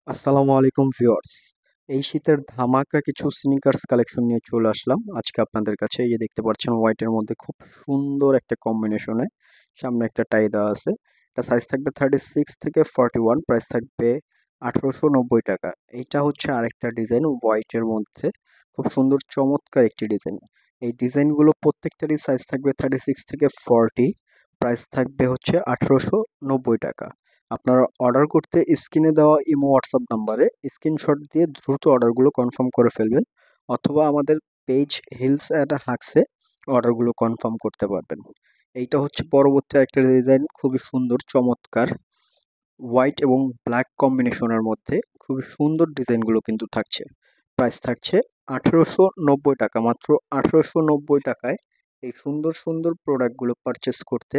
আসসালামু আলাইকুম ভিউয়ার্স। এই শীতের ধামাকা কিছু স্নিকার্স কালেকশন নিয়ে চলে আসলাম আজকে আপনাদের কাছে। এই যে দেখতে পাচ্ছেন হোয়াইটের মধ্যে খুব সুন্দর একটা কম্বিনেশনে সামনে একটা টাই দেওয়া আছে। এটা সাইজ থাকবে 36 থেকে 41, প্রাইস থাকবে 1890 টাকা। এইটা হচ্ছে আরেকটা ডিজাইন হোয়াইটের মধ্যে, খুব সুন্দর চমৎকার একটি ডিজাইন। এই ডিজাইনগুলো প্রত্যেকটারই সাইজ থাকবে 36 থেকে 40, প্রাইস থাকবে হচ্ছে 1890 টাকা। আপনারা অর্ডার করতে স্ক্রিনে দেওয়া ইমো হোয়াটসঅ্যাপ নাম্বারে স্ক্রিনশট দিয়ে দ্রুত অর্ডারগুলো কনফার্ম করে ফেলবেন, অথবা আমাদের পেজ হিলস অ্যান্ড হাক্সে অর্ডারগুলো কনফার্ম করতে পারবেন। এইটা হচ্ছে পরবর্তী একটা ডিজাইন, খুবই সুন্দর চমৎকার হোয়াইট এবং ব্ল্যাক কম্বিনেশনের মধ্যে খুবই সুন্দর ডিজাইনগুলো কিন্তু থাকছে। প্রাইস থাকছে 1890 টাকা, মাত্র 1890 টাকায় এই সুন্দর সুন্দর প্রোডাক্টগুলো পারচেস করতে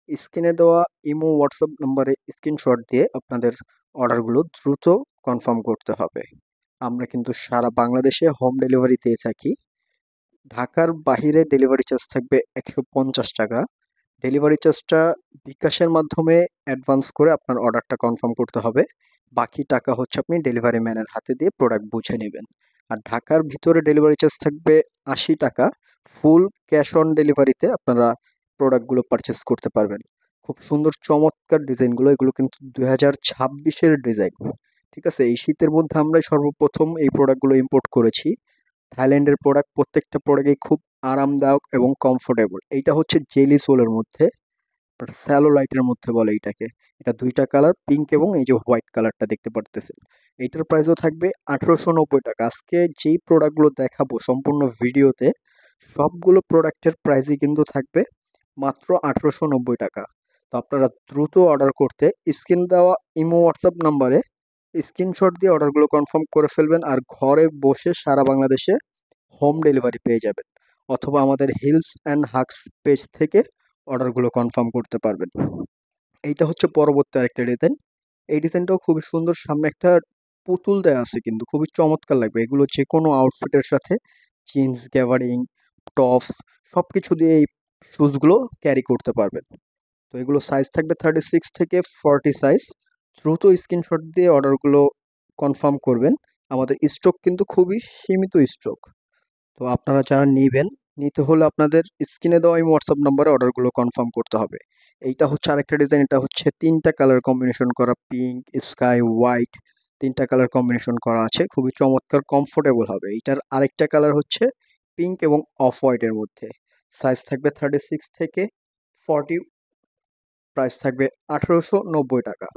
স্ক্রিনে দেওয়া ইমো হোয়াটসঅ্যাপ নাম্বারে স্ক্রিনশট দিয়ে আপনাদের অর্ডারগুলো দ্রুত কনফার্ম করতে হবে। আমরা কিন্তু সারা বাংলাদেশে হোম ডেলিভারি দিয়ে থাকি। ঢাকার বাহিরে ডেলিভারি চার্জ থাকবে 150 টাকা। ডেলিভারি চার্জটা বিকাশের মাধ্যমে অ্যাডভান্স করে আপনার অর্ডারটা কনফার্ম করতে হবে। বাকি টাকা হচ্ছে আপনি ডেলিভারি ম্যানের হাতে দিয়ে প্রোডাক্ট বুঝে নেবেন। আর ঢাকার ভিতরে ডেলিভারি চার্জ থাকবে 80 টাকা। ফুল ক্যাশ অন ডেলিভারিতে আপনারা প্রোডাক্টগুলো পারচেস করতে পারবেন। খুব সুন্দর চমৎকার ডিজাইনগুলো, এগুলো কিন্তু 2026-এর ডিজাইন। ঠিক আছে, এই শীতের মধ্যে আমরাই সর্বপ্রথম এই প্রোডাক্টগুলো ইম্পোর্ট করেছি। থাইল্যান্ডের প্রোডাক্ট, প্রত্যেকটা প্রোডাক্টই খুব আরামদায়ক এবং কমফোর্টেবল। এইটা হচ্ছে জেলি সোলের মধ্যে, স্যালো লাইটের মধ্যে বলে এইটাকে। এটা দুইটা কালার, পিঙ্ক এবং এই যে হোয়াইট কালারটা দেখতে পারতেছেন। এইটার প্রাইসও থাকবে 1890 টাকা। আজকে যেই প্রোডাক্টগুলো দেখাবো সম্পূর্ণ ভিডিওতে, সবগুলো প্রোডাক্টের প্রাইসই কিন্তু থাকবে মাত্র 1890 টাকা। তো আপনারা দ্রুত অর্ডার করতে স্ক্রিন দেওয়া ইমো হোয়াটসঅ্যাপ নাম্বারে স্ক্রিনশট দিয়ে অর্ডারগুলো কনফার্ম করে ফেলবেন, আর ঘরে বসে সারা বাংলাদেশে হোম ডেলিভারি পেয়ে যাবেন। অথবা আমাদের হিলস অ্যান্ড হাক্স পেজ থেকে অর্ডারগুলো কনফার্ম করতে পারবেন। এইটা হচ্ছে পরবর্তী আরেকটা ডিজাইন। এই ডিজাইনটাও খুবই সুন্দর, সামনে একটা পুতুল দেওয়া আছে, কিন্তু খুবই চমৎকার লাগবে। এগুলো যে কোনো আউটফিটের সাথে জিন্স, গ্যাভারিং, টপস সব কিছু দিয়ে এই শুজগুলো ক্যারি করতে পারবেন। তো এগুলো সাইজ থাকবে 36 থেকে 40 সাইজ। দ্রুত স্ক্রিনশট দিয়ে অর্ডারগুলো কনফার্ম করবেন। আমাদের স্টক কিন্তু খুবই সীমিত স্টক। তো আপনারা যারা নিবেন, নিতে হলে আপনাদের স্ক্রিনে দেওয়া এই হোয়াটসঅ্যাপ নাম্বারে অর্ডারগুলো কনফার্ম করতে হবে। এইটা হচ্ছে আরেকটা ডিজাইন, এটা হচ্ছে 3টা কালার কম্বিনেশন করা, পিঙ্ক, স্কাই, হোয়াইট, 3টা কালার কম্বিনেশন করা আছে, খুবই চমৎকার কমফোর্টেবল হবে। এইটার আরেকটা কালার হচ্ছে পিঙ্ক এবং অফ হোয়াইটের মধ্যে। সাইজ থাকবে 36 থেকে 40, প্রাইস থাকবে 1890 টাকা।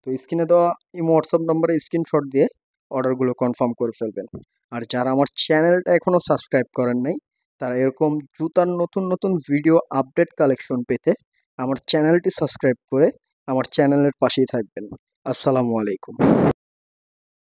তো স্ক্রিনে দেওয়া এই হোয়াটসঅ্যাপ নাম্বারে স্ক্রিনশট দিয়ে অর্ডারগুলো কনফার্ম করে ফেলবেন। আর যারা আমার চ্যানেলটা এখনও সাবস্ক্রাইব করেন নাই, তারা এরকম জুতার নতুন নতুন ভিডিও আপডেট কালেকশন পেতে আমার চ্যানেলটি সাবস্ক্রাইব করে আমার চ্যানেলের পাশেই থাকবেন। আসসালামু আলাইকুম।